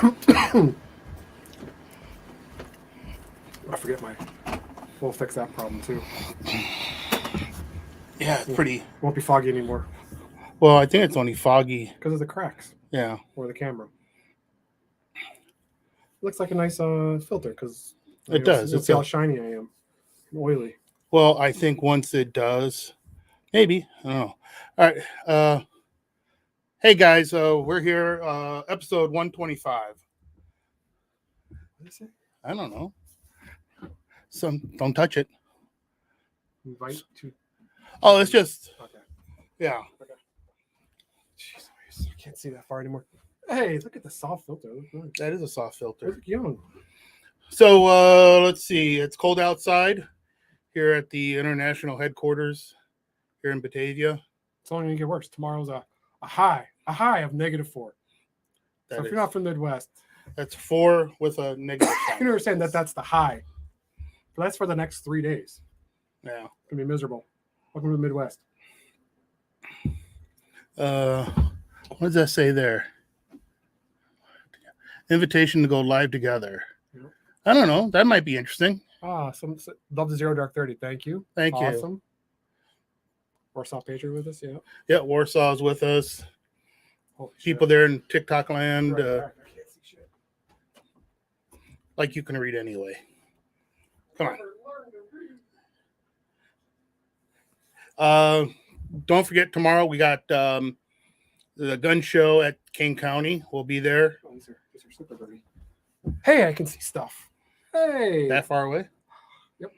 I forget my. We'll fix that problem too. Yeah, it's pretty. Won't be foggy anymore Well, I think it's only foggy. because of the cracks Yeah. or the camera. It looks like a nice filter because It does. You'll It's see how shiny I am, and oily. well, I think once it does, maybe. I don't know. All right. Hey guys, we're here. Episode 125. What is it? I don't know. Don't touch it. Invite to. Oh, it's just. Okay. Yeah. Okay. Jeez, I can't see that far anymore. Hey, look at the soft filter. Nice. That is a soft filter. Look young. So let's see. It's cold outside here at the international headquarters here in Batavia. It's only gonna get worse. Tomorrow's a high of -4. So if you're not from the Midwest, that's 4 with a negative. you understand that's the high. But that's for the next 3 days. Yeah. It's gonna be miserable. Welcome to the Midwest. What does that say there? Invitation to go live together. Yep. I don't know. That might be interesting. Some love the Zero Dark 30. Thank you. Thank you. Awesome. Warsaw Patriot with us, yeah. Yeah, Warsaw's with us. Holy People shit. there in TikTok land. Right, I can't see shit. Like you can read anyway. Come on. Don't forget tomorrow we got the gun show at King County. We'll be there. Oh, these are super dirty. Hey, I can see stuff. Hey. That far away? Yep.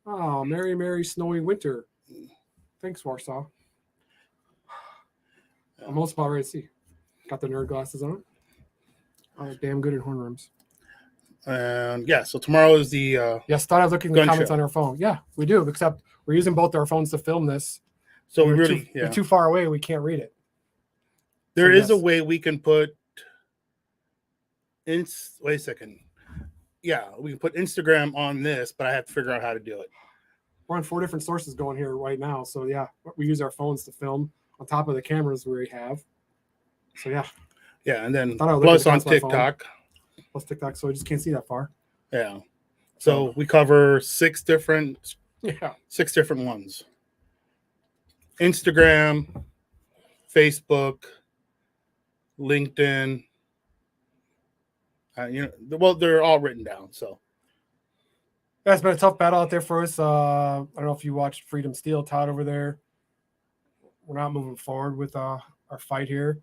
Oh, merry snowy winter. Thanks, Warsaw. I'm almost about ready to see. Got the nerd glasses on. I look damn good at horn rims. And yeah, so tomorrow is the yes, thought I was looking at the comments show on our phone. Yeah, we do, except we're using both our phones to film this. So we're too far away, we can't read it. There is a way we can put wait a second. Yeah, we can put Instagram on this, but I have to figure out how to do it. We're on 4 different sources going here right now. So yeah, we use our phones to film on top of the cameras we have. So yeah. Yeah, and then plus on TikTok. Plus TikTok, so I just can't see that far. Yeah. So we cover 6 different ones. Instagram, Facebook, LinkedIn. They're all written down. So yeah, it's been a tough battle out there for us. I don't know if you watched Freedom Steel, Todd over there. We're not moving forward with our fight here.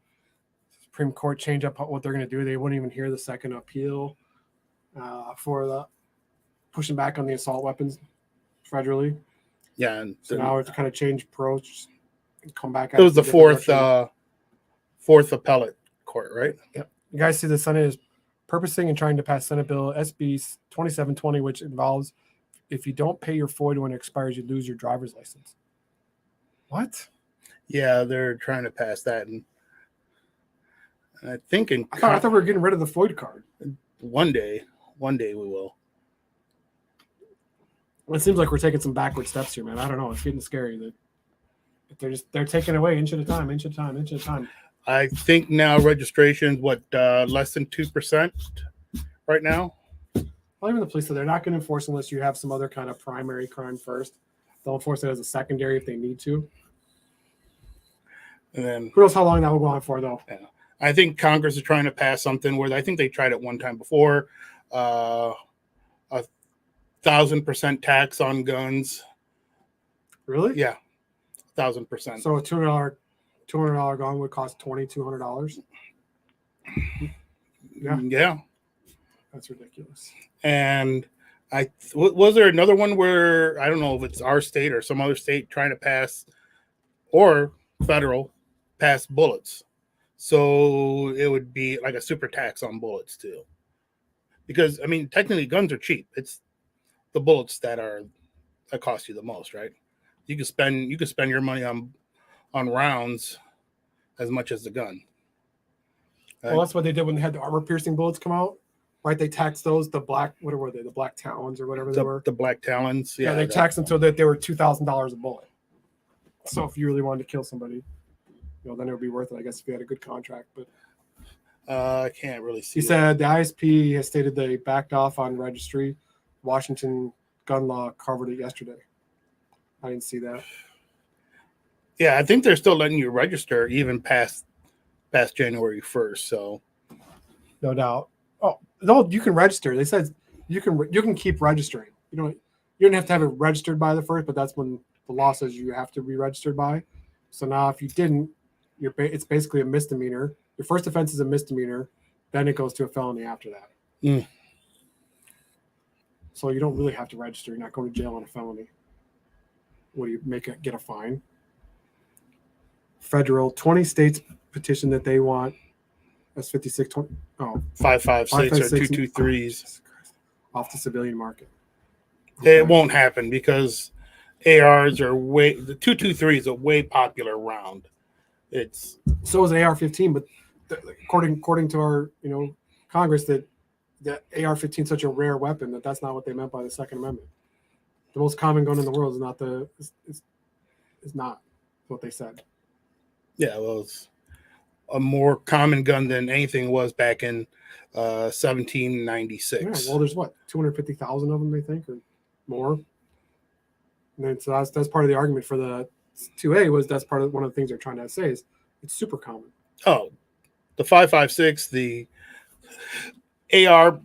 Supreme Court changed up what they're going to do. They wouldn't even hear the second appeal for the pushing back on the assault weapons federally. Yeah, and so now we have to kind of change approach and come back. It was the fourth appellate court, right? Yep. You guys see the Senate is purposing and trying to pass Senate Bill SB 2720, which involves if you don't pay your FOID when it expires, you lose your driver's license. What? Yeah, they're trying to pass that, and I think I thought we were getting rid of the FOID card. One day we will. Well, it seems like we're taking some backward steps here, man. I don't know. It's getting scary that they're taking away inch at a time. I think now registration's less than 2% right now. Well, even the police said they're not going to enforce unless you have some other kind of primary crime first. They'll enforce it as a secondary if they need to. And then who knows how long that will go on for, though? Yeah. I think Congress is trying to pass something where I think they tried it one time before. 1,000% tax on guns. Really? Yeah, 1,000%. So a $200 gun would cost $2,200. Yeah, that's ridiculous. And was there another one where I don't know if it's our state or some other state trying to pass or federal pass bullets. So it would be like a super tax on bullets too. Because I mean, technically guns are cheap. It's the bullets that cost you the most, right? You can spend your money on rounds as much as the gun. Well, that's what they did when they had the armor piercing bullets come out. Right, they taxed those what were they? The black talons or whatever they were. The black talons, yeah. They taxed them so that they were $2,000 a bullet. So if you really wanted to kill somebody, then it would be worth it, I guess, if you had a good contract. But I can't really see. He said the ISP has stated they backed off on registry. Washington gun law covered it yesterday. I didn't see that. Yeah, I think they're still letting you register even past January 1st. So No doubt. Oh no, you can register. They said you can keep registering. You don't have to have it registered by the 1st, but that's when the law says you have to be registered by. So now if you didn't, it's basically a misdemeanor. Your first offense is a misdemeanor, then it goes to a felony after that. Mm. So you don't really have to register. You're not going to jail on a felony. What do you get a fine? Federal 20 states petition that they want. That's 5620. Oh, 5.56 or 223s off the civilian market. Okay. It won't happen because ARs are the 223 is a way popular round. It's so is AR-15, but according to our Congress that AR-15 is such a rare weapon that's not what they meant by the Second Amendment. The most common gun in the world is not what they said. Yeah, well, it's a more common gun than anything was back in 1796. Yeah, well, there's 250,000 of them, they think, or more. And then, so that's part of the argument for the 2A was that's part of one of the things they're trying to say is it's super common. Oh, the 5.56, the AR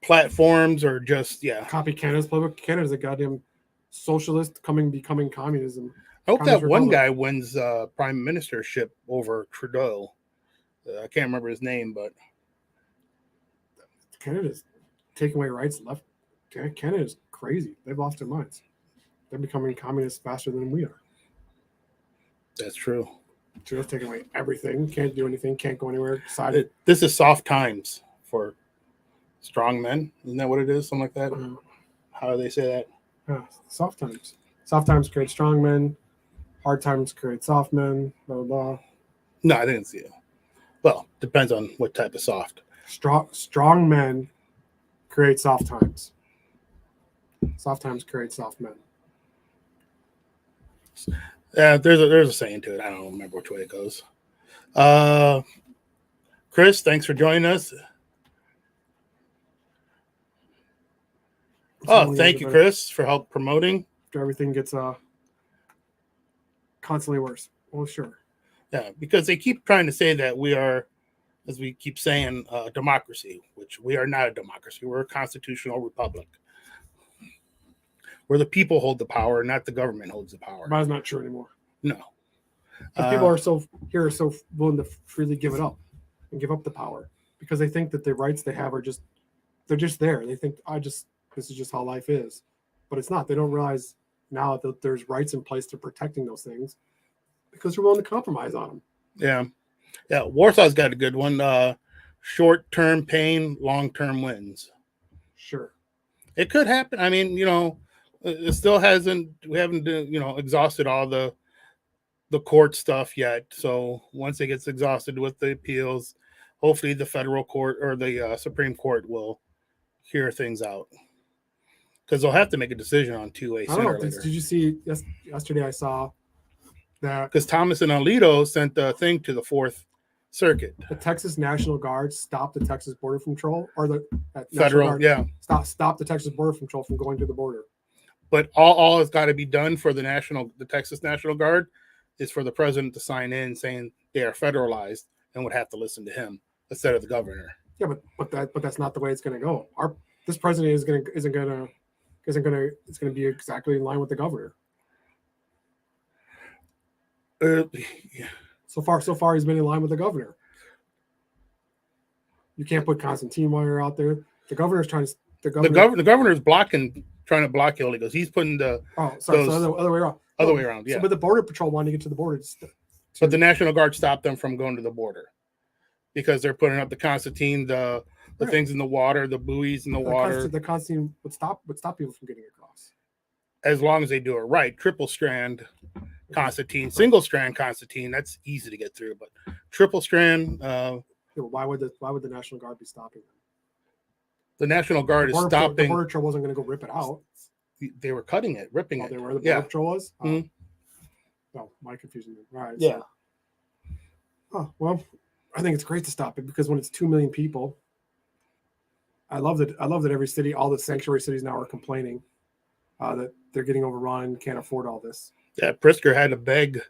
platforms are just copy Canada's playbook. Canada's a goddamn socialist becoming communism. I hope that one guy wins prime ministership over Trudeau. I can't remember his name, but Canada's taking away rights left. Canada's crazy. They've lost their minds. They're becoming communists faster than we are. That's true. Trudeau's taking away everything. Can't do anything. Can't go anywhere. This is soft times for strong men. Isn't that what it is? Something like that? How do they say that? Yeah, soft times. Soft times create strong men. Hard times create soft men. Blah, blah, blah. No, I didn't see it. Well, depends on what type of soft. Strong men create soft times. Soft times create soft men. Yeah, there's a saying to it. I don't remember which way it goes. Chris, thanks for joining us. Thank you, Chris, for help promoting. After everything gets constantly worse. Well, sure. Yeah, because they keep trying to say that we are, as we keep saying, a democracy, which we are not a democracy. We're a constitutional republic where the people hold the power, not the government holds the power. But that's not true anymore. No. But people are so willing to freely give it up and give up the power because they think that the rights they have they're just there. They think this is just how life is, but it's not. They don't realize now that there's rights in place to protecting those things because they're willing to compromise on them. Yeah. Warsaw's got a good one. Short-term pain, long-term wins. Sure. It could happen. I mean, it still we haven't exhausted all the court stuff yet. So once it gets exhausted with the appeals, hopefully the federal court or the Supreme Court will hear things out. Because they'll have to make a decision on 2A sooner or later. Did you see yesterday? I saw that because Thomas and Alito sent the thing to the Fourth Circuit. The Texas National Guard stopped the Texas Border Patrol or the federal, stop the Texas Border Patrol from going to the border. But all has got to be done for the Texas National Guard is for the president to sign in saying they are federalized and would have to listen to him instead of the governor. Yeah, but that's not the way it's going to go. This president isn't going to be exactly in line with the governor. Yeah. So far, he's been in line with the governor. You can't put Constantine Meyer out there. The governor's trying to. The governor's trying to block illegals. He's putting the. Oh, sorry. So the other way around. Other way around. Yeah. So, but the border patrol wanted to get to the border. But the National Guard stopped them from going to the border because they're putting up the Constantine, the things in the water, the buoys in the water. The Constantine would stop people from getting across. As long as they do it right. Triple strand Constantine, single strand Constantine, that's easy to get through. But triple strand. Why would the National Guard be stopping them? The National Guard is stopping. The border patrol wasn't going to go rip it out. They were cutting it, ripping it. They were. The border patrol was. Mm-hmm. Oh, my confusion. All right. Yeah. So, well, I think it's great to stop it because when it's 2 million people, I love that. I love that every city, all the sanctuary cities now are complaining that they're getting overrun, can't afford all this. Yeah, Pritzker had to beg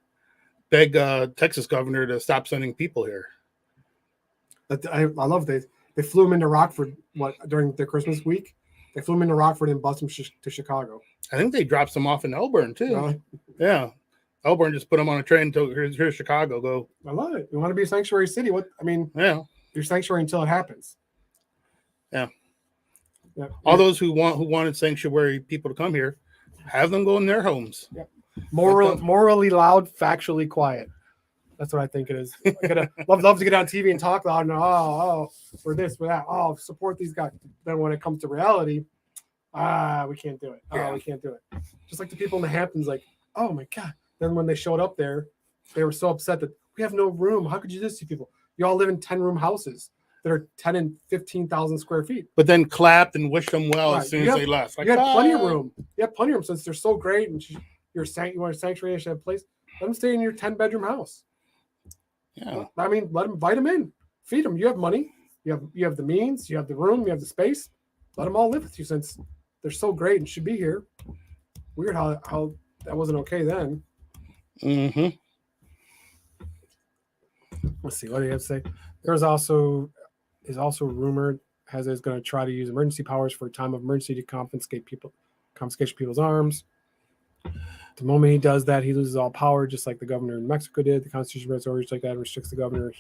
Texas governor to stop sending people here. I love they flew him into Rockford during their Christmas week. They flew him into Rockford and bussed him to Chicago. I think they dropped some off in Elburn too. Really? Yeah, Elburn just put them on a train to here's Chicago. Go. I love it. You want to be a sanctuary city? Yeah, you're sanctuary until it happens. Yeah. Yeah. All those who wanted sanctuary people to come here, have them go in their homes. Yeah. Morally loud, factually quiet. That's what I think it is. Love to get on TV and talk loud and for this, for that. Oh, support these guys. Then when it comes to reality, we can't do it. We can't do it. Just like the people in the Hamptons, like, oh my God. Then when they showed up there, they were so upset that we have no room. How could you do this to people? You all live in 10-room houses that are 10 and 15,000 square feet. But then clapped and wished them well as soon as they left. Like, you had plenty of room. You have plenty of room since they're so great and you want a sanctuary, you should have a place. Let them stay in your 10-bedroom house. Yeah. I mean, invite them in. Feed them. You have money. You have the means. You have the room. You have the space. Let them all live with you since they're so great and should be here. Weird how that wasn't okay then. Mm-hmm. Let's see. What do you have to say? Is also rumored is going to try to use emergency powers for a time of emergency to confiscate people's arms. The moment he does that, he loses all power, just like the governor in Mexico did. The Constitution has orders like that and restricts the governor,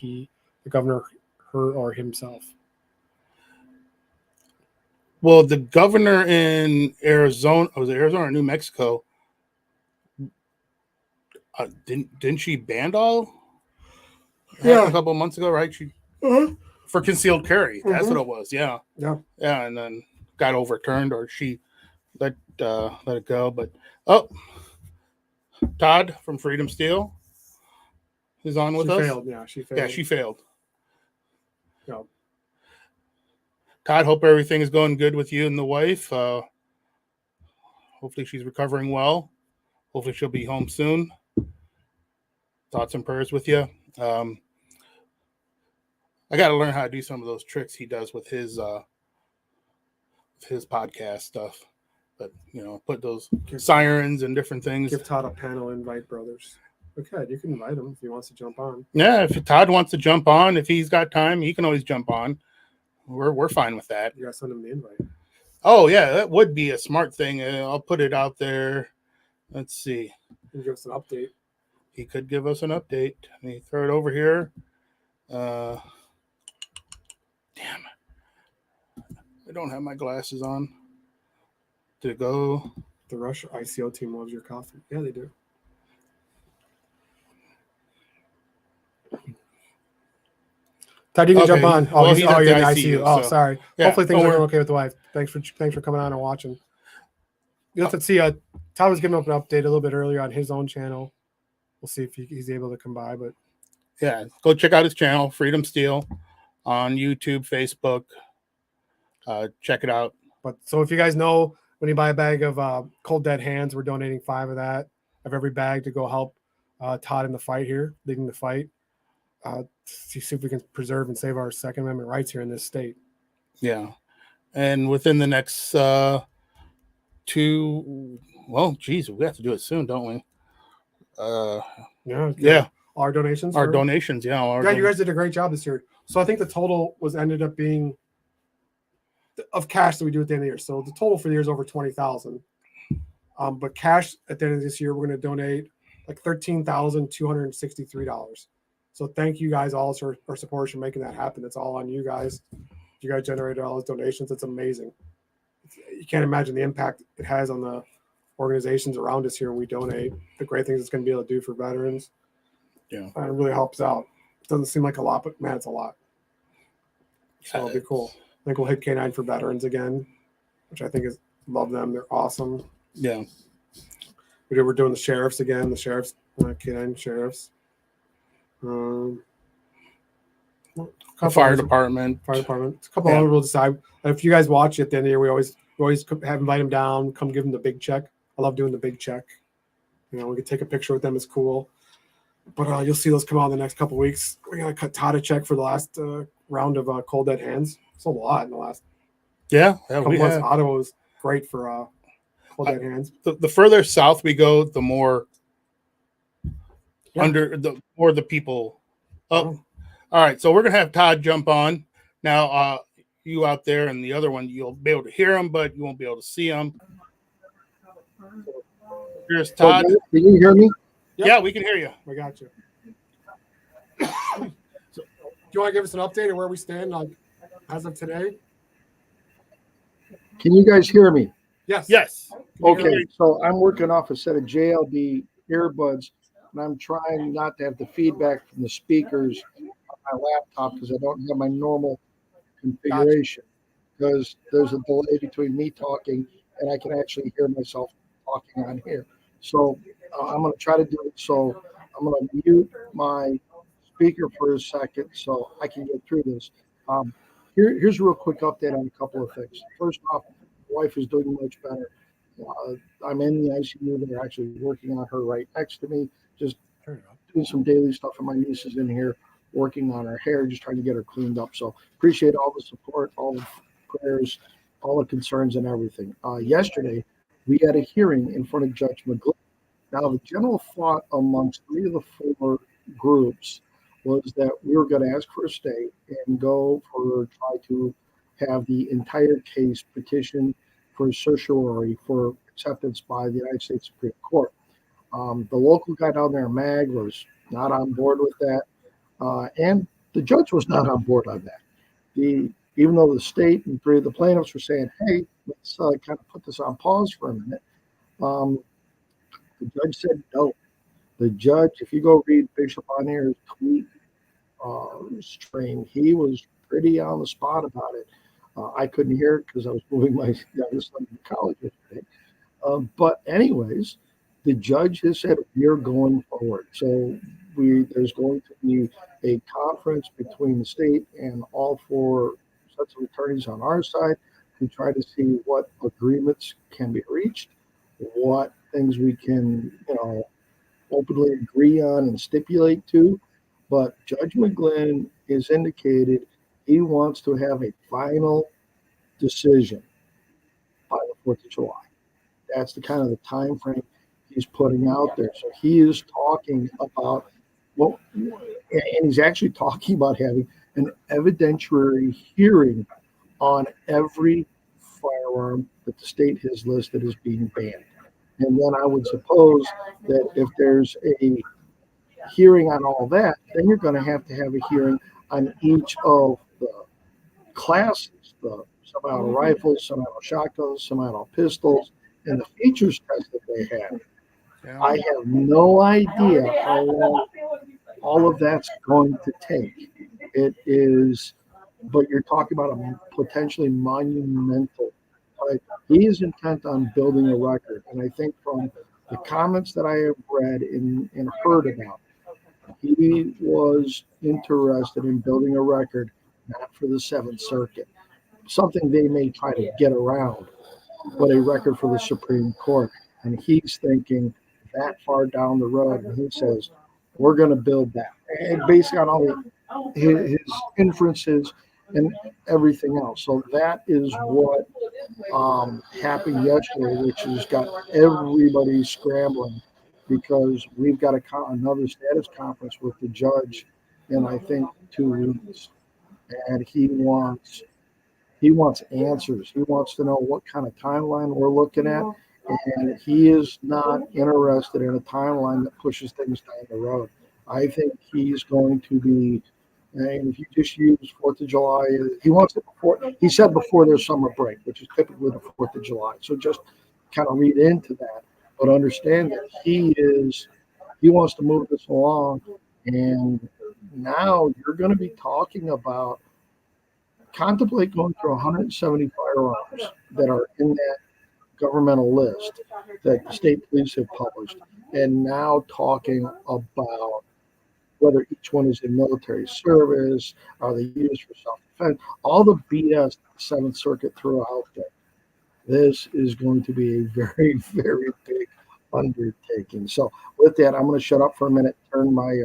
her, or himself. Well, the governor in Arizona, was it Arizona or New Mexico? Didn't she ban all? Yeah, a couple of months ago, right? She for concealed carry. That's what it was. Yeah, and then got overturned, or she let it go. But Todd from Freedom Steel is on with us. She failed. Yeah, she failed. Yeah. Todd, hope everything is going good with you and the wife. Hopefully she's recovering well. Hopefully she'll be home soon. Thoughts and prayers with you. I got to learn how to do some of those tricks he does with his podcast stuff. But, put those sirens and different things. Give Todd a panel invite, brothers. Okay, you can invite him if he wants to jump on. Yeah, if Todd wants to jump on, if he's got time, he can always jump on. We're fine with that. You got to send him the invite. Oh, yeah, that would be a smart thing. I'll put it out there. Let's see. He can give us an update. He could give us an update. Let me throw it over here. Damn. I don't have my glasses on. Did it go? The Russia ICO team loves your coffee. Yeah, they do. Todd, you can jump on. Oh, he's you're in the ICU. Oh, so. Sorry. Yeah, hopefully things are okay with the wife. Thanks for coming on and watching. You have to see. Todd was giving up an update a little bit earlier on his own channel. We'll see if he's able to come by. But yeah, go check out his channel, Freedom Steel, on YouTube, Facebook. Check it out. But so if you guys know, when you buy a bag of cold dead hands, we're donating 5 of every bag to go help Todd in the fight here, leading the fight. See if we can preserve and save our Second Amendment rights here in this state. Yeah. And within the next 2, well, geez, we have to do it soon, don't we? Yeah. Our donations. Donations, yeah. You guys did a great job this year. So I think the total ended up being of cash that we do at the end of the year. So the total for the year is over 20,000. But cash at the end of this year, we're going to donate like $13,263. So thank you guys all for supporters for making that happen. It's all on you guys. You guys generated all those donations. It's amazing. You can't imagine the impact it has on the organizations around us here when we donate. The great things it's going to be able to do for veterans. Yeah, and it really helps out. It doesn't seem like a lot, but man, it's a lot. So it'll be cool. I think we'll hit K9 for veterans again, which I think is love them. They're awesome. Yeah. We're doing the sheriffs again. The sheriffs, K9 sheriffs. Fire department. A couple other we'll decide. And if you guys watch at the end of the year, we always invite them down, come give them the big check. I love doing the big check. We can take a picture with them. It's cool. But you'll see those come out in the next couple weeks. We got to cut Todd a check for the last round of cold dead hands. It's a lot in the last Yeah, couple we months. have. Ottawa was great for cold dead hands. The further south we go, the more Yeah. the more the people up. Oh. All right, so we're gonna have Todd jump on now. You out there and the other one, you'll be able to hear him, but you won't be able to see him. Here's Todd. Can you hear me? Yep. Yeah, we can hear you. We got you. So, do you want to give us an update of where we stand as of today? Can you guys hear me? Yes. Yes. Okay, so I'm working off a set of JLB earbuds, and I'm trying not to have the feedback from the speakers on my laptop because I don't have my normal configuration. Because there's a delay between me talking and I can actually hear myself talking on here. So I'm going to try to do it. So I'm going to mute my speaker for a second so I can get through this. Here's a real quick update on a couple of things. First off, my wife is doing much better. I'm in the ICU. They're actually working on her right next to me, just doing some daily stuff. And my niece is in here working on her hair, just trying to get her cleaned up. So appreciate all the support, all the prayers, all the concerns and everything. Yesterday, we had a hearing in front of Judge McGlynn. Now, the general thought amongst 3 of the 4 groups was that we were going to ask for a stay and try to have the entire case petitioned for certiorari for acceptance by the United States Supreme Court. The local guy down there, Mag, was not on board with that, and the judge was not on board on that. Even though the state and 3 of the plaintiffs were saying, hey, let's kind of put this on pause for a minute, the judge said no. The judge, if you go read Bishop Onier's tweet stream, he was pretty on the spot about it. I couldn't hear it because I was moving my youngest son to college yesterday. But anyways, the judge has said we're going forward. So there's going to be a conference between the state and all 4 sets of attorneys on our side to try to see what agreements can be reached, what things we can, openly agree on and stipulate to. But Judge McGlynn has indicated he wants to have a final decision by the 4th of July. That's the kind of the time frame he's putting out there. So he is talking about, and he's actually talking about having an evidentiary hearing on every firearm that the state has listed as being banned. And then I would suppose that if there's a hearing on all that, then you're going to have a hearing on each of the classes, the semi-auto rifles, semi-auto shotguns, semi-auto pistols, and the features test that they have. Yeah. I have no idea how long all of that's going to take. It is, but you're talking about a potentially monumental. He is intent on building a record, and I think from the comments that I have read and heard about, he was interested in building a record, not for the 7th Circuit, something they may try to get around, but a record for the Supreme Court. And he's thinking that far down the road, and he says, we're going to build that. And based on all his inferences and everything else. So that is what happened yesterday, which has got everybody scrambling because we've got another status conference with the judge in, I think, 2 weeks. And he wants answers. He wants to know what kind of timeline we're looking at. And he is not interested in a timeline that pushes things down the road. I think he's going to be, and if you just use 4th of July, he wants it before, he said before their summer break, which is typically the 4th of July. So just kind of read into that, but understand that he wants to move this along. And now you're going to be talking about contemplate going through 170 firearms that are in that governmental list that the state police have published, and now talking about whether each one is in military service, are they used for self-defense, all the BS the 7th Circuit threw out there. This is going to be a very, very big undertaking. So with that, I'm going to shut up for a minute, turn my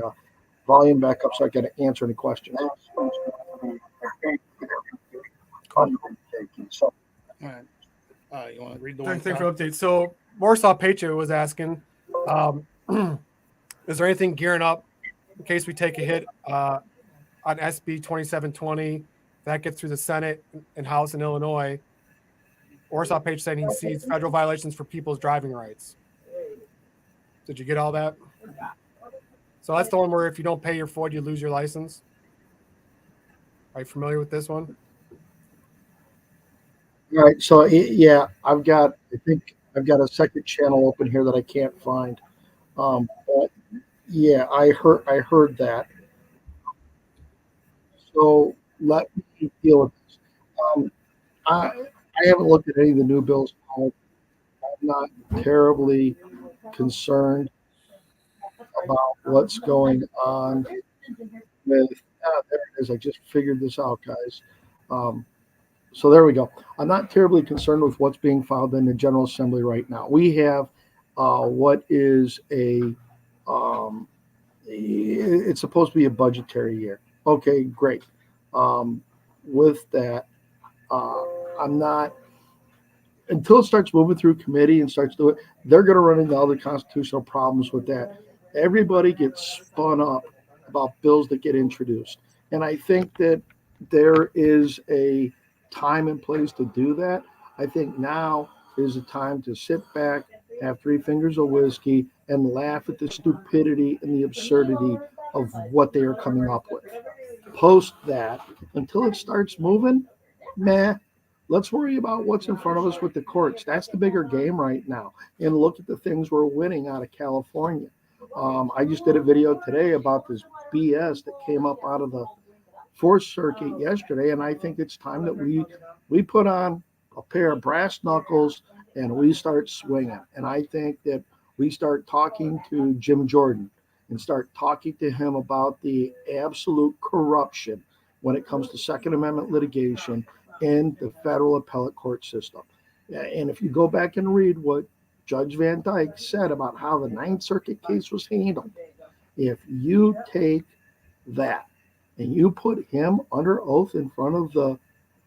volume back up so I can answer any questions. Undertaking. So All right. You want to read the one? Thanks for the update. So Warsaw Patriot was asking, is there anything gearing up in case we take a hit on SB 2720 that gets through the Senate and House in Illinois? Warsaw Page said he sees federal violations for people's driving rights. Did you get all that? So that's the one where if you don't pay your Ford, you lose your license. Are you familiar with this one? all right, so yeah, I think I've got a second channel open here that I can't find. But yeah, I heard that. So let me deal with this. Um, I haven't looked at any of the new bills. I'm not terribly concerned about what's going on with. There it is. I just figured this out, guys. Um, so there we go. I'm not terribly concerned with what's being filed in the General Assembly right now. We have what is um, it's supposed to be a budgetary year. Okay, great. Um, with that, uh, I'm not until it starts moving through committee and starts doing. They're going to run into other constitutional problems with that. Everybody gets spun up about bills that get introduced, and I think that there is a time and place to do that. I think now is the time to sit back, have three fingers of whiskey, and laugh at the stupidity and the absurdity of what they are coming up with. Post that until it starts moving, meh. Let's worry about what's in front of us with the courts. That's the bigger game right now. And look at the things we're winning out of California. I just did a video today about this BS that came up out of the Fourth Circuit yesterday, and I think it's time that we put on a pair of brass knuckles and we start swinging. And I think that we start talking to Jim Jordan and start talking to him about the absolute corruption when it comes to Second Amendment litigation in the federal appellate court system. And if you go back and read what Judge Van Dyke said about how the Ninth Circuit case was handled, if you take that and you put him under oath in front of the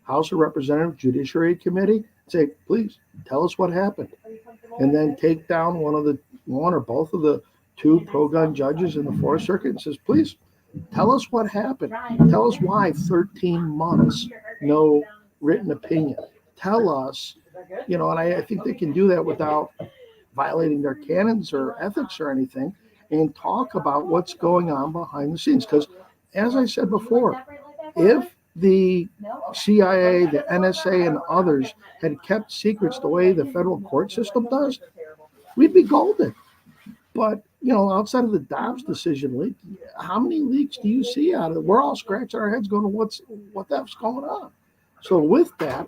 House of Representatives Judiciary Committee, say, please tell us what happened. And then take down one or both of the two pro-gun judges in the Fourth Circuit and says, please tell us what happened. Tell us why 13 months, no written opinion. Tell us, and I think they can do that without violating their canons or ethics or anything, and talk about what's going on behind the scenes. Because as I said before, if the CIA, the NSA, and others had kept secrets the way the federal court system does, we'd be golden. But outside of the Dobbs decision leak, how many leaks do you see out of it? We're all scratching our heads going, what that's going on? So with that,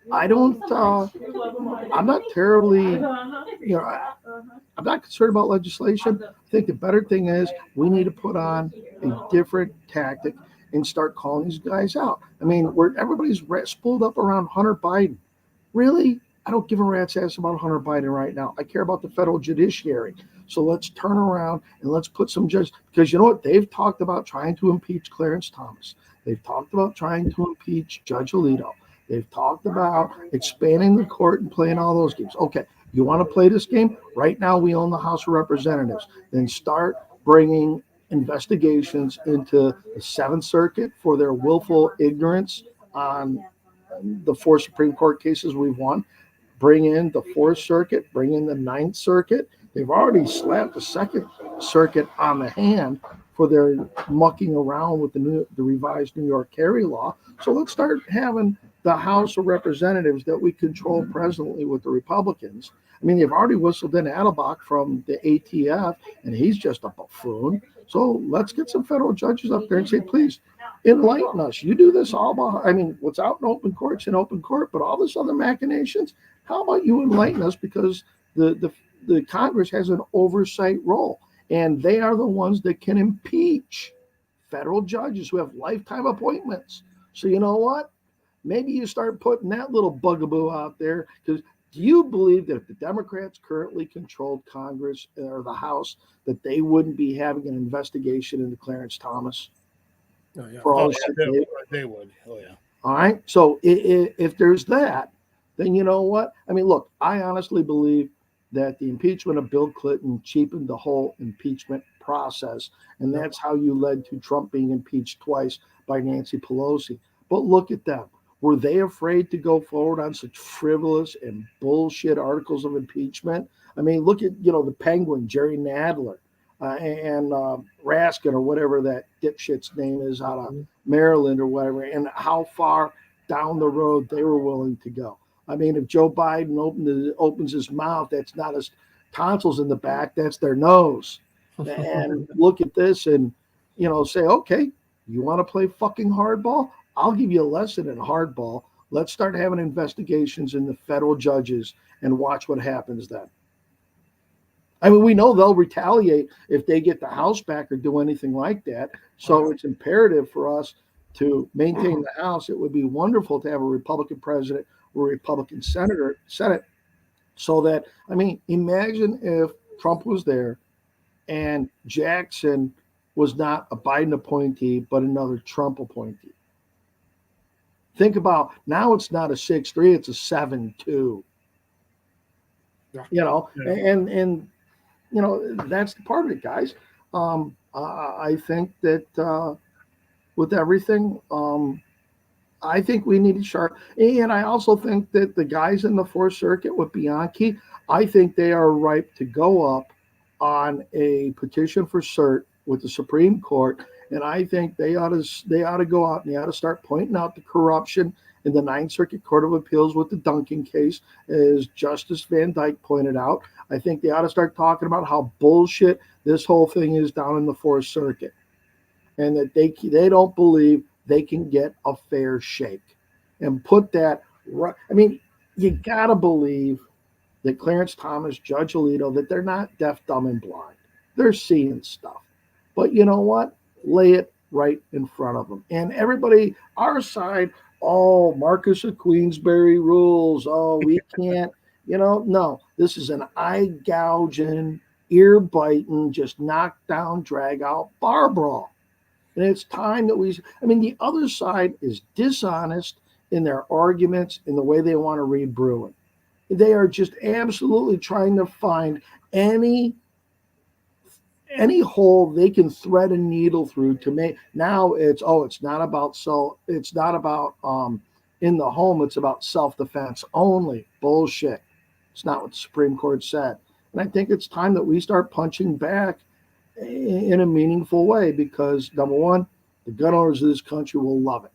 I don't. I'm not terribly. I'm not concerned about legislation. I think the better thing is we need to put on a different tactic and start calling these guys out. I mean, everybody's spooled up around Hunter Biden. Really? I don't give a rat's ass about Hunter Biden right now. I care about the federal judiciary. So let's turn around and let's put some judges, because you know what? They've talked about trying to impeach Clarence Thomas. They've talked about trying to impeach Judge Alito. They've talked about expanding the court and playing all those games. Okay, you want to play this game? Right now we own the House of Representatives. Then start bringing investigations into the Seventh Circuit for their willful ignorance on the four Supreme Court cases we've won. Bring in the Fourth Circuit, bring in the Ninth Circuit. They've already slapped the Second Circuit on the hand for their mucking around with the revised New York carry law. So let's start having the House of Representatives that we control presently with the Republicans. I mean, they've already whistled in Adelbach from the ATF, and he's just a buffoon. So let's get some federal judges up there and say, please, enlighten us. You do this all behind, what's out in open court's in open court, but all this other machinations, how about you enlighten us? Because the Congress has an oversight role, and they are the ones that can impeach federal judges who have lifetime appointments. So you know what? Maybe you start putting that little bugaboo out there, because Do you believe that if the Democrats currently controlled Congress or the House, that they wouldn't be having an investigation into Clarence Thomas Oh yeah. for all Oh the yeah, shit they? they would. Oh yeah. All right. So if there's that, then you know what? I mean, look, I honestly believe that the impeachment of Bill Clinton cheapened the whole impeachment process. And Yep. that's how you led to Trump being impeached twice by Nancy Pelosi. But look at them. Were they afraid to go forward on such frivolous and bullshit articles of impeachment? I mean, look at, the Penguin, Jerry Nadler, and Raskin, or whatever that dipshit's name is out of Maryland or whatever, and how far down the road they were willing to go. I mean, if Joe Biden opens his mouth, that's not his tonsils in the back, that's their nose. And look at this and, say, okay, you want to play fucking hardball? I'll give you a lesson in hardball. Let's start having investigations in the federal judges and watch what happens then. I mean, we know they'll retaliate if they get the House back or do anything like that. So it's imperative for us to maintain the House. It would be wonderful to have a Republican president or a Republican Senate, so that, I mean, imagine if Trump was there and Jackson was not a Biden appointee, but another Trump appointee. Think about, now it's not a 6-3, it's a 7-2. Yeah. And that's the part of it, guys. I think that with everything, I think we need to sharp. And I also think that the guys in the Fourth Circuit with Bianchi, I think they are ripe to go up on a petition for cert with the Supreme Court. And I think they ought to go out and they ought to start pointing out the corruption in the Ninth Circuit Court of Appeals with the Duncan case, as Justice Van Dyke pointed out. I think they ought to start talking about how bullshit this whole thing is down in the Fourth Circuit, and that they don't believe they can get a fair shake, and put that right. I mean, you gotta believe that Clarence Thomas, Judge Alito, that they're not deaf, dumb, and blind. They're seeing stuff. But you know what? Lay it right in front of them. And everybody, our side, oh, Marcus of Queensberry rules. Oh, we can't, no. This is an eye gouging, ear biting, just knock down, drag out bar brawl. And it's time that the other side is dishonest in their arguments, in the way they want to read Bruin. They are just absolutely trying to find any hole they can thread a needle through to make. Now it's not about in the home, it's about self-defense only. Bullshit. It's not what the Supreme Court said. And I think it's time that we start punching back in a meaningful way, because number one, the gun owners of this country will love it.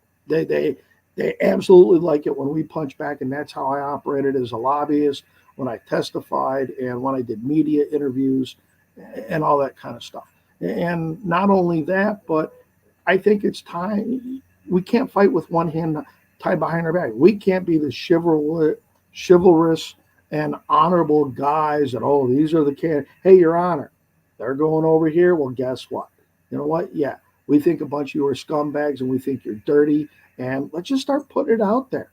They absolutely like it when we punch back, and that's how I operated as a lobbyist, when I testified, and when I did media interviews and all that kind of stuff. And not only that, but I think it's time. We can't fight with one hand tied behind our back. We can't be the chivalrous and honorable guys that, these are the candidates. Hey, Your Honor, they're going over here. Well, guess what? You know what? Yeah, we think a bunch of you are scumbags and we think you're dirty. And let's just start putting it out there.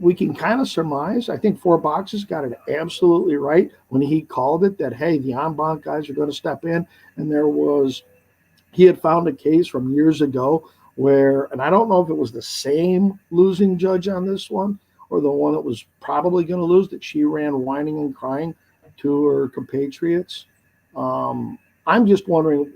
We can kind of surmise. I think Four Boxes got it absolutely right when he called it that, hey, the en banc guys are going to step in. And he had found a case from years ago where, and I don't know if it was the same losing judge on this one or the one that was probably going to lose, that she ran whining and crying to her compatriots. I'm just wondering,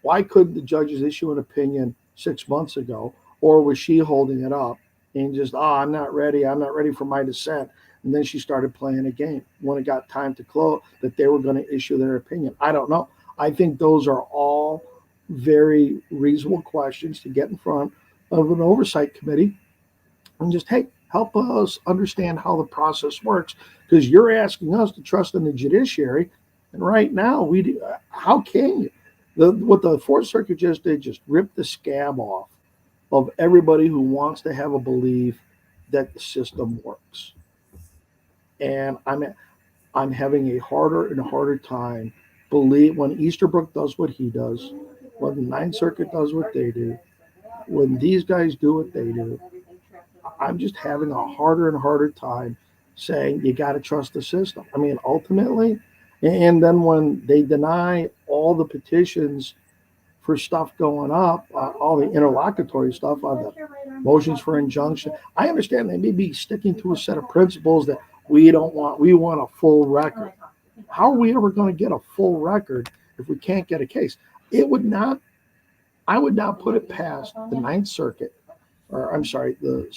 why couldn't the judges issue an opinion 6 months ago, or was she holding it up and just, I'm not ready for my dissent? And then she started playing a game when it got time to close, that they were going to issue their opinion. I don't know. I think those are all very reasonable questions to get in front of an oversight committee and just, hey, help us understand how the process works, because you're asking us to trust in the judiciary. And right now, how can you? What the Fourth Circuit just did, just ripped the scab off of everybody who wants to have a belief that the system works. And I'm having a harder and harder time when Easterbrook does what he does, when the Ninth Circuit does what they do, when these guys do what they do. I'm just having a harder and harder time saying you got to trust the system. I mean, ultimately, and then when they deny all the petitions for stuff going up, all the interlocutory stuff on the motions for injunction, I understand they may be sticking to a set of principles that we don't want. We want a full record. How are we ever going to get a full record if we can't get a case? It would not. I would not put it past the Ninth Circuit, or I'm sorry, the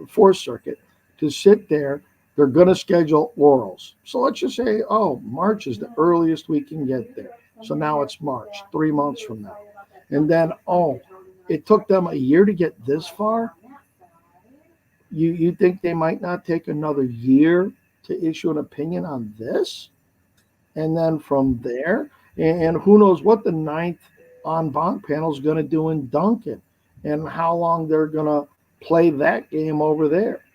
Fourth Circuit, to sit there. They're going to schedule orals. So let's just say, oh, March is the earliest we can get there. So now it's March, 3 months from now. And then, oh, it took them a year to get this far. You think they might not take another year to issue an opinion on this? And then from there, and who knows what the ninth en banc panel is going to do in Duncan and how long they're going to play that game over there.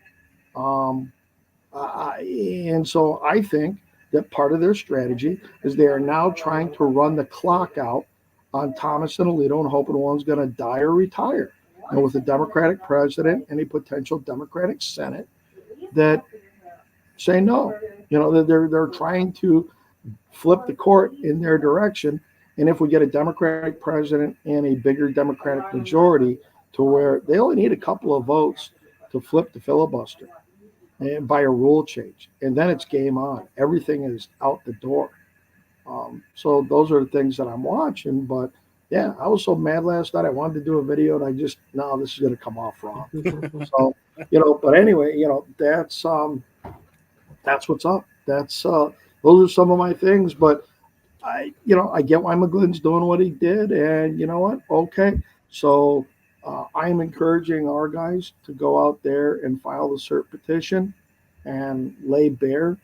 And so I think that part of their strategy is they are now trying to run the clock out on Thomas and Alito and hoping one's going to die or retire. And with a Democratic president and a potential Democratic Senate that say no, they're trying to flip the court in their direction. And if we get a Democratic president and a bigger Democratic majority to where they only need a couple of votes to flip the filibuster and by a rule change, and then it's game on. Everything is out the door. So those are the things that I'm watching. But yeah, I was so mad last night. I wanted to do a video, and I just, no, this is going to come off wrong. So, but anyway, that's what's up. Those are some of my things. But I get why McGlynn's doing what he did, and you know what? Okay, so I'm encouraging our guys to go out there and file the cert petition and lay bare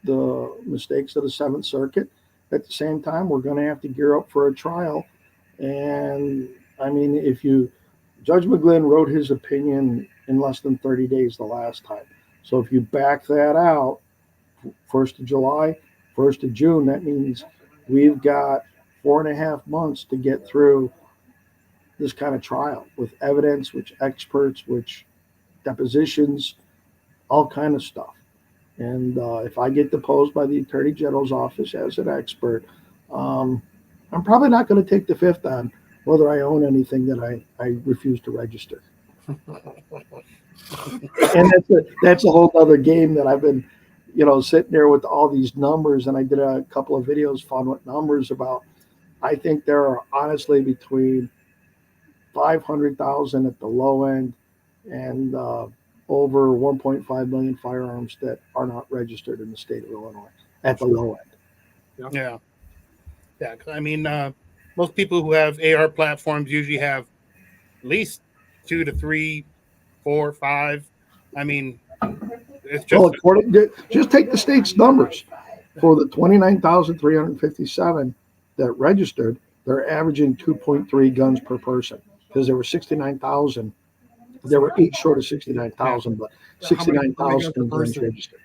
the mistakes of the Seventh Circuit. At the same time, we're going to have to gear up for a trial. And I mean, Judge McGlynn wrote his opinion in less than 30 days the last time. So if you back that out, 1st of July, 1st of June, that means we've got 4.5 months to get through this kind of trial with evidence, which experts, which depositions, all kind of stuff. And if I get deposed by the Attorney General's office as an expert, I'm probably not going to take the fifth on whether I own anything that I refuse to register. And that's a whole other game that I've been, sitting there with all these numbers. And I did a couple of videos, fun with numbers about, I think there are honestly between 500,000 at the low end and over 1.5 million firearms that are not registered in the state of Illinois at the low end. Yeah. I mean, most people who have AR platforms usually have at least 2 to 3, 4, 5. I mean, it's just just take the state's numbers for the 29,357 that registered. They're averaging 2.3 guns per person because there were 69,000. There were 8 short of 69,000, but 69,000 guns registered.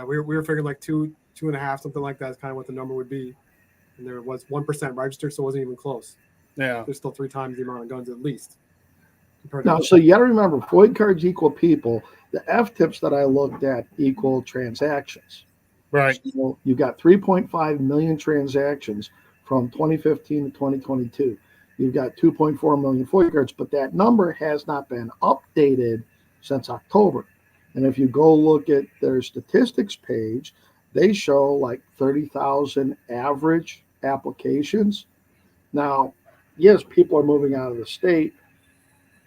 We were figuring like 2.5, something like that is kind of what the number would be. And there was 1% registered, so it wasn't even close. Yeah. There's still 3 times the amount of guns at least. Now, so you got to remember, FOID cards equal people. The F tips that I looked at equal transactions. Right. So you got 3.5 million transactions from 2015 to 2022. You've got 2.4 million FOID cards, but that number has not been updated since October. And if you go look at their statistics page, they show like 30,000 average applications. Now, yes, people are moving out of the state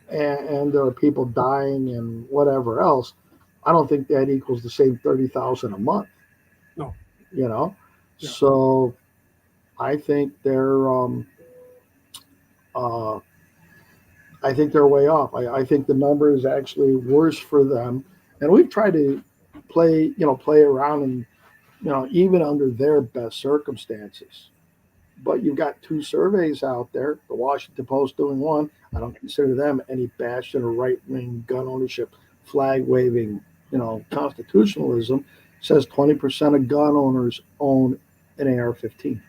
and there are people dying and whatever else. I don't think that equals the same 30,000 a month. No. Yeah. So I think they're way off. I think the number is actually worse for them. And we've tried to play around and, even under their best circumstances. But you've got 2 surveys out there, the Washington Post doing one. I don't consider them any bastion or right-wing gun ownership, flag-waving, constitutionalism. It says 20% of gun owners own an AR-15.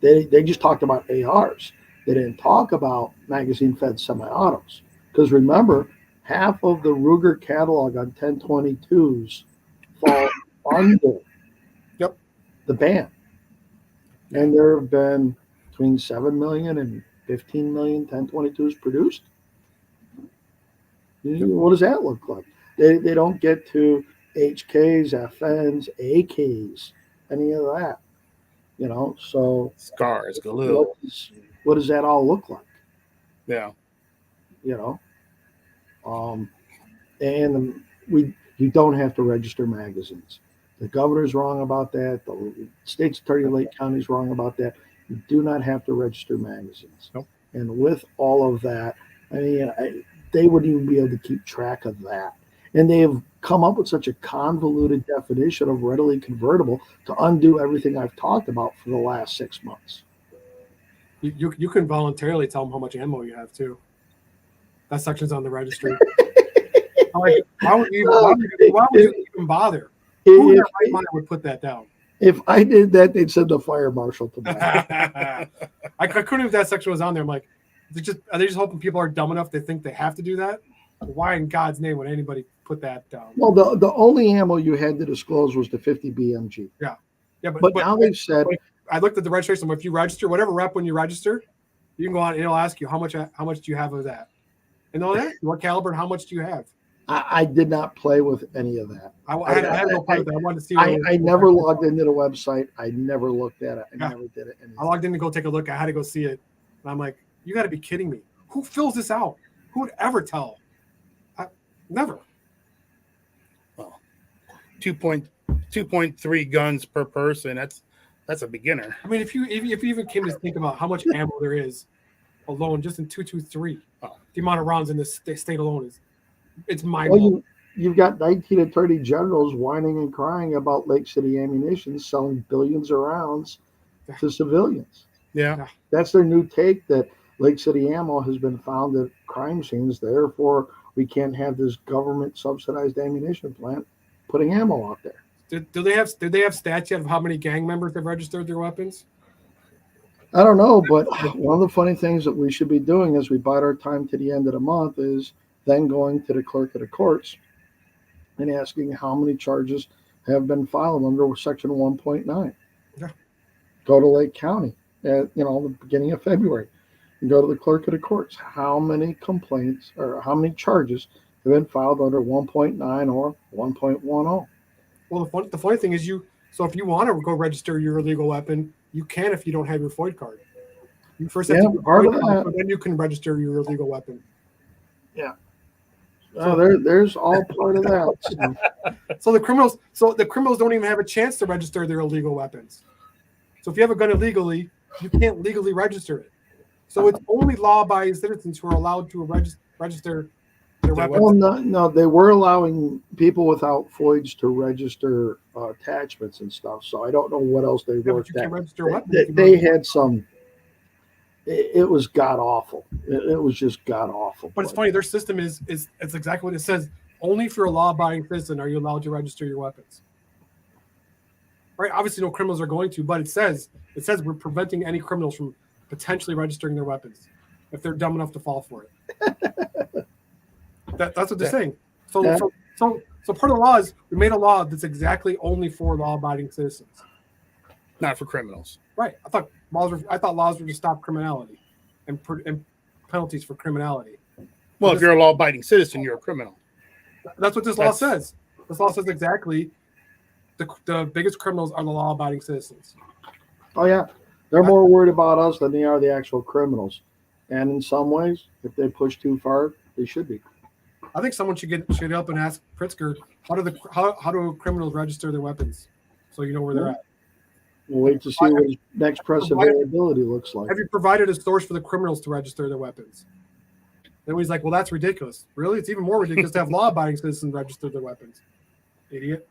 They just talked about ARs. They didn't talk about magazine-fed semi-autos. Because remember, half of the Ruger catalog on 1022s fall under Yep. the ban. And there have been between 7 million and 15 million 1022s produced. What does that look like? They don't get to HKs, FNs, AKs, any of that. Scars, Galil. What does that all look like? Yeah. And you don't have to register magazines. The governor's wrong about that. The state's attorney of Lake County is wrong about that. You do not have to register magazines. Nope. And with all of that, they wouldn't even be able to keep track of that. And they have come up with such a convoluted definition of readily convertible to undo everything I've talked about for the last 6 months. You can voluntarily tell them how much ammo you have too. That section's on the registry. Why would you even bother? Who in their right mind would put that down? If I did that, they'd send the fire marshal to me. I couldn't if that section was on there. I'm like, are they just hoping people are dumb enough they think they have to do that? Why in God's name would anybody put that down? Well, the only ammo you had to disclose was the 50 BMG. Yeah, but now they've said. I looked at the registration. If you register, whatever rep when you register, you can go on and it'll ask you how much do you have of that, and all that, what caliber and how much do you have. I did not play with any of that. I had no play with that. I wanted to see. I never logged into the website. I never looked at it. I never did it. I logged in to go take a look. I had to go see it, and I'm like, you got to be kidding me. Who fills this out? Who would ever tell? Never. Well, 2.3 guns per person. That's a beginner. I mean, if you even came to think about how much ammo there is alone, just in 223, the amount of rounds in this state alone it's mind-blowing. Well, you've got 19 attorney generals whining and crying about Lake City Ammunition selling billions of rounds to civilians. Yeah. That's their new take, that Lake City Ammo has been found at crime scenes. Therefore, we can't have this government subsidized ammunition plant putting ammo out there. Did they have stats yet of how many gang members have registered their weapons? I don't know, but one of the funny things that we should be doing as we bide our time to the end of the month is then going to the clerk of the courts and asking how many charges have been filed under Section 1.9. Yeah. Go to Lake County at the beginning of February and go to the clerk of the courts. How many complaints or how many charges have been filed under 1.9 or 1.10? Well, the funny thing is so if you want to go register your illegal weapon, you can if you don't have your FOID card. You first have to get part of FOID card, that. but then you can register your illegal weapon. Yeah. There's all part of that. So the criminals don't even have a chance to register their illegal weapons. So if you have a gun illegally, you can't legally register it. So it's only law-abiding citizens who are allowed to register their weapons. Well, no, they were allowing people without FOIDs to register attachments and stuff. So I don't know what else they Yeah, but worked you can't at. register weapons. They had some. It was god awful. It was just god awful. But it's funny. Their system is it's exactly what it says. Only if you're a law-abiding citizen are you allowed to register your weapons. Right? Obviously, no criminals are going to, but it says we're preventing any criminals from potentially registering their weapons if they're dumb enough to fall for it. That's what they're saying. So part of the law is we made a law that's exactly only for law-abiding citizens, not for criminals. Right? I thought laws were to stop criminality and penalties for criminality. Well, if you're a law-abiding citizen, you're a criminal. That's what this law says. This law says exactly the biggest criminals are the law-abiding citizens. Oh yeah, they're more worried about us than they are the actual criminals. And in some ways, if they push too far, they should be. I think someone should get up and ask Pritzker how do criminals register their weapons, so you know where they're at. We'll wait to see what his next press availability looks like. Have you provided a source for the criminals to register their weapons? Then he's like, well, that's ridiculous. Really? It's even more ridiculous to have law-abiding citizens register their weapons. Idiot.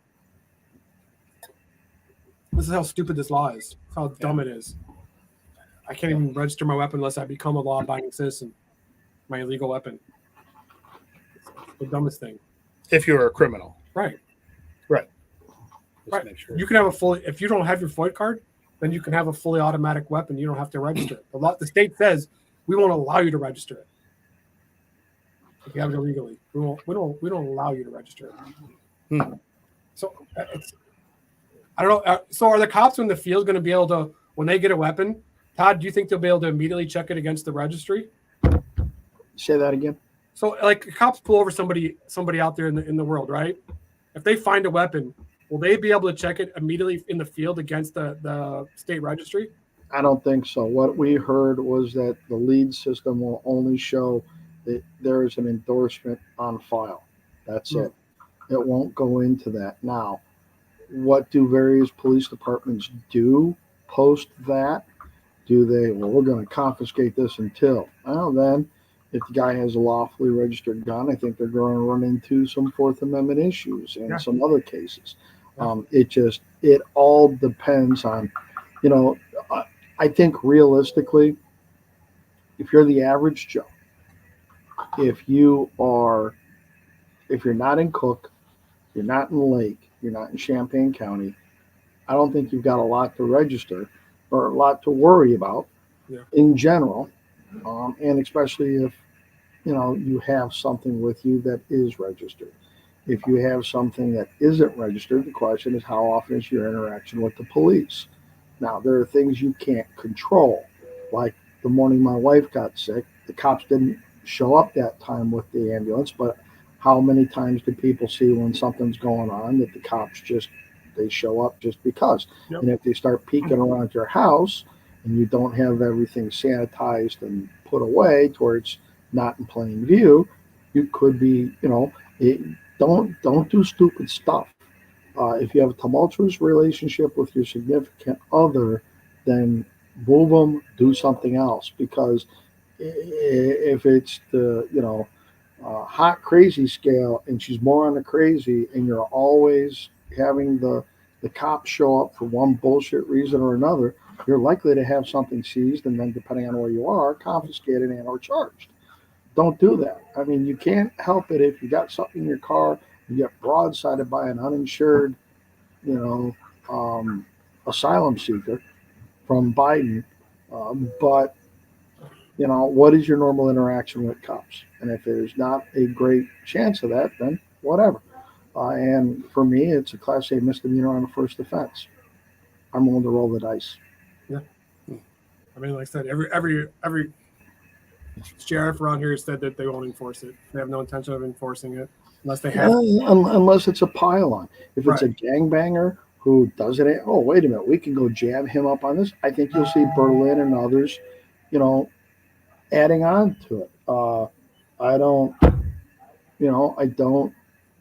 This is how stupid this law is. How dumb it is. I can't even register my weapon unless I become a law-abiding citizen. My illegal weapon. It's the dumbest thing. If you're a criminal. Right. Right. Make sure. You can have if you don't have your FOID card, then you can have a fully automatic weapon. You don't have to register it. The state says we won't allow you to register it. if you have it illegally. We don't allow you to register. So it's I don't know. So are the cops in the field going to be able to, when they get a weapon, Todd? Do you think they'll be able to immediately check it against the registry? Say that again. So like cops pull over somebody out there in the world, right? If they find a weapon, will they be able to check it immediately in the field against the state registry? I don't think so. What we heard was that the lead system will only show that there is an endorsement on file. That's it. It won't go into that. Now, what do various police departments do post that? Do they, well, we're going to confiscate this until, well, then if the guy has a lawfully registered gun, I think they're going to run into some Fourth Amendment issues and some other cases. It all depends on, I think realistically, if you're the average Joe, if you're not in Cook, you're not in Lake, you're not in Champaign County, I don't think you've got a lot to register or a lot to worry about in general. And especially if, you have something with you that is registered. If you have something that isn't registered, the question is how often is your interaction with the police? Now, there are things you can't control. Like the morning my wife got sick, the cops didn't show up that time with the ambulance, but how many times do people see when something's going on that the cops they show up just because? Yep. And if they start peeking around your house and you don't have everything sanitized and put away to where it's not in plain view, you could be, don't do stupid stuff. If you have a tumultuous relationship with your significant other, then move them, do something else. Because if it's the, hot crazy scale and she's more on the crazy and you're always having the cops show up for one bullshit reason or another, you're likely to have something seized and then, depending on where you are, confiscated and or charged. Don't do that. I mean, you can't help it if you got something in your car, you get broadsided by an uninsured, asylum seeker from Biden. But what is your normal interaction with cops? And if there's not a great chance of that, then whatever. And for me, it's a Class A misdemeanor on a first offense. I'm willing to roll the dice. Yeah. I mean, like I said, every sheriff around here said that they won't enforce it. They have no intention of enforcing it unless they have. Unless it's a pile-on. If it's a gangbanger who does it, oh, wait a minute, we can go jab him up on this. I think you'll see Berlin and others, adding on to it. I don't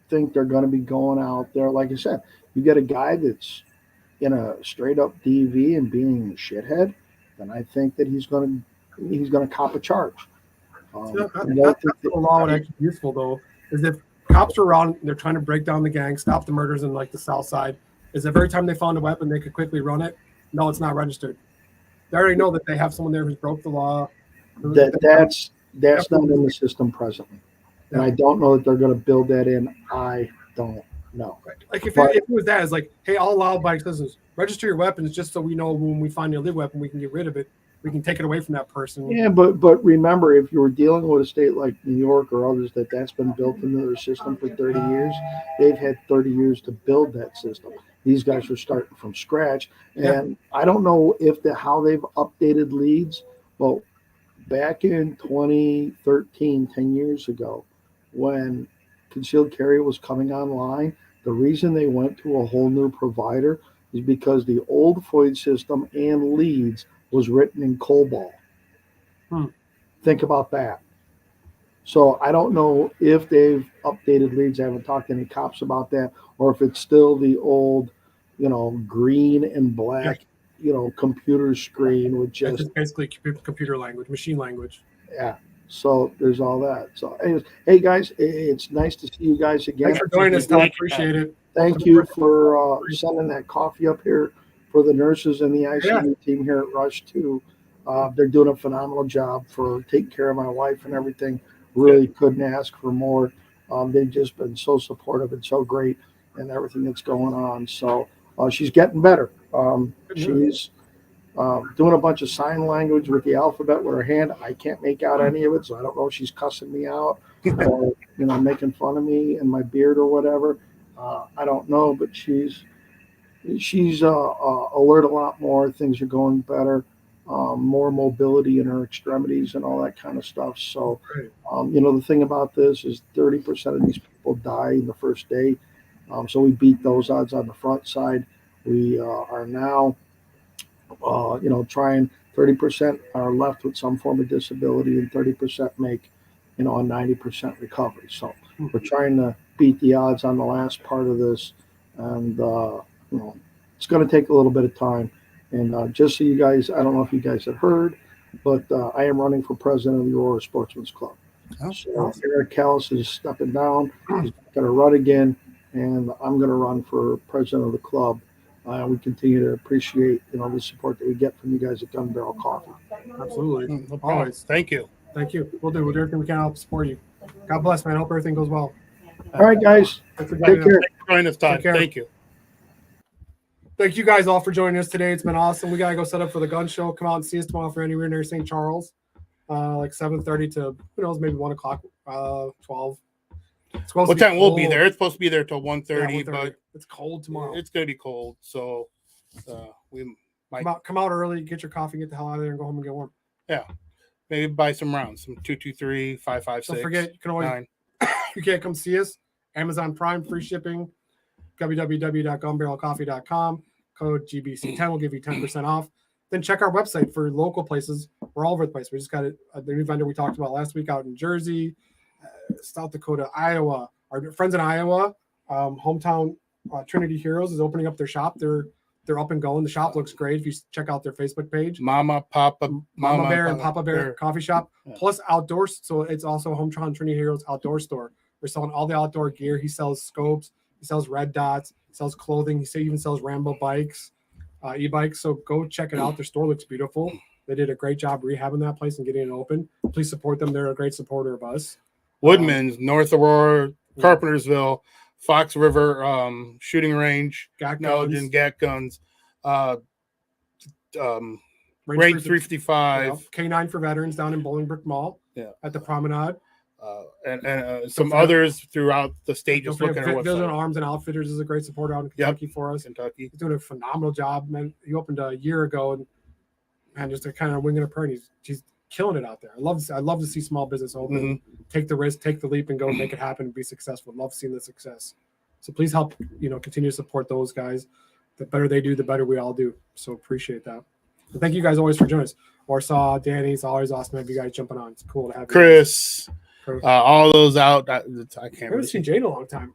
think they're going to be going out there. Like I said, you get a guy that's in a straight up DV and being a shithead, then I think that he's going to cop a charge. That's the law would actually be useful though, is if cops are around and they're trying to break down the gang, stop the murders in like the South Side, is every time they found a weapon they could quickly run it. No, it's not registered. They already know that they have someone there who's broke the law. That's not in the system presently. And I don't know that they're going to build that in. I don't know. Like if it was that, it's like, hey, I'll allow bike citizens register your weapons just so we know when we find your illegal weapon, we can get rid of it. We can take it away from that person. Yeah, but remember, if you were dealing with a state like New York or others that's been built into their system for 30 years, they've had 30 years to build that system. These guys are starting from scratch. And I don't know how they've updated leads, but back in 2013, 10 years ago, when concealed carry was coming online, the reason they went to a whole new provider is because the old FOID system and leads was written in COBOL. Think about that. So I don't know if they've updated leads. I haven't talked to any cops about that, or if it's still the old, green and black, computer screen with just basically computer language, machine language. Yeah. So there's all that. So anyways, hey guys, it's nice to see you guys again. Thanks for joining us, Tom. Appreciate it. Thank you for sending that coffee up here for the nurses and the ICU team here at Rush too. They're doing a phenomenal job for taking care of my wife and everything. Really couldn't ask for more. They've just been so supportive and so great and everything that's going on. So she's getting better. She's doing a bunch of sign language with the alphabet with her hand. I can't make out any of it, so I don't know if she's cussing me out or making fun of me and my beard or whatever. I don't know, but she's alert a lot more. Things are going better. More mobility in her extremities and all that kind of stuff. So, the thing about this is 30% of these people die in the first day. So we beat those odds on the front side. We are now, trying 30% are left with some form of disability and 30% make, a 90% recovery. So we're trying to beat the odds on the last part of this. And, it's going to take a little bit of time. And just so you guys, I don't know if you guys have heard, but I am running for president of the Aurora Sportsman's Club. Oh, so Eric Callis is stepping down. He's going to run again, and I'm going to run for president of the club. We continue to appreciate, the support that we get from you guys at Gun Barrel Coffee. Absolutely. No Always. Thank you. Thank you. We'll do everything we can to help support you. God bless, man. Hope everything goes well. All right, guys. Take care. Thanks for joining us, Todd. Thank you. Thank you guys all for joining us today. It's been awesome. We got to go set up for the gun show. Come out and see us tomorrow for anywhere near St. Charles. Like 7:30 to, who knows, maybe 1 o'clock, 12. What time we'll be there? It's supposed to be there till 1:30, but it's cold tomorrow. It's going to be cold, so we might come out early, get your coffee, get the hell out of there, and go home and get warm. Yeah, maybe buy some rounds, some 223, 556. Don't forget, you can always you can't come see us. Amazon Prime, free shipping. www.gunbarrelcoffee.com. Code GBC10 will give you 10% off. Then check our website for local places. We're all over the place. We just got the new vendor we talked about last week out in Jersey, South Dakota, Iowa. Our friends in Iowa, hometown Trinity Heroes is opening up their shop. They're up and going. The shop looks great. If you check out their Facebook page, Mama Bear and Papa Bear Coffee Shop, plus outdoors. So it's also hometown Trinity Heroes outdoor store. We're selling all the outdoor gear. He sells scopes. He sells red dots. He sells clothing. He even sells Rambo bikes, e-bikes. So go check it out. Their store looks beautiful. They did a great job rehabbing that place and getting it open. Please support them. They're a great supporter of us. Woodman's, North Aurora, Carpentersville, Fox River shooting range, Elgin, Gat Guns, Range 355, K9 for veterans down in Bolingbrook Mall. At the Promenade. And some others throughout the state. Just looking at our website. Vision Arms and Outfitters is a great supporter out in Kentucky for us. He's doing a phenomenal job, man. He opened a year ago, and just a kind of winging a prayer. He's killing it out there. I love to see small business open, take the risk, take the leap, and go make it happen and be successful. Love seeing the success. So please help, continue to support those guys. The better they do, the better we all do. So appreciate that. And thank you guys always for joining us. Warsaw, Danny, it's always awesome to have you guys jumping on. It's cool to have Chris. All those out. I haven't seen Jay in a long time.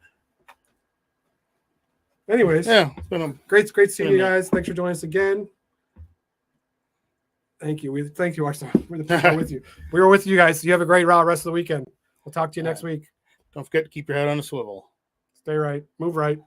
Anyways, it's been a great seeing you guys. Thanks for joining us again. Thank you. Thank you, Arsenal. We're with you. We were with you guys. You have a great rest of the weekend. We'll talk to you next week. Don't forget to keep your head on a swivel. Stay right. Move right.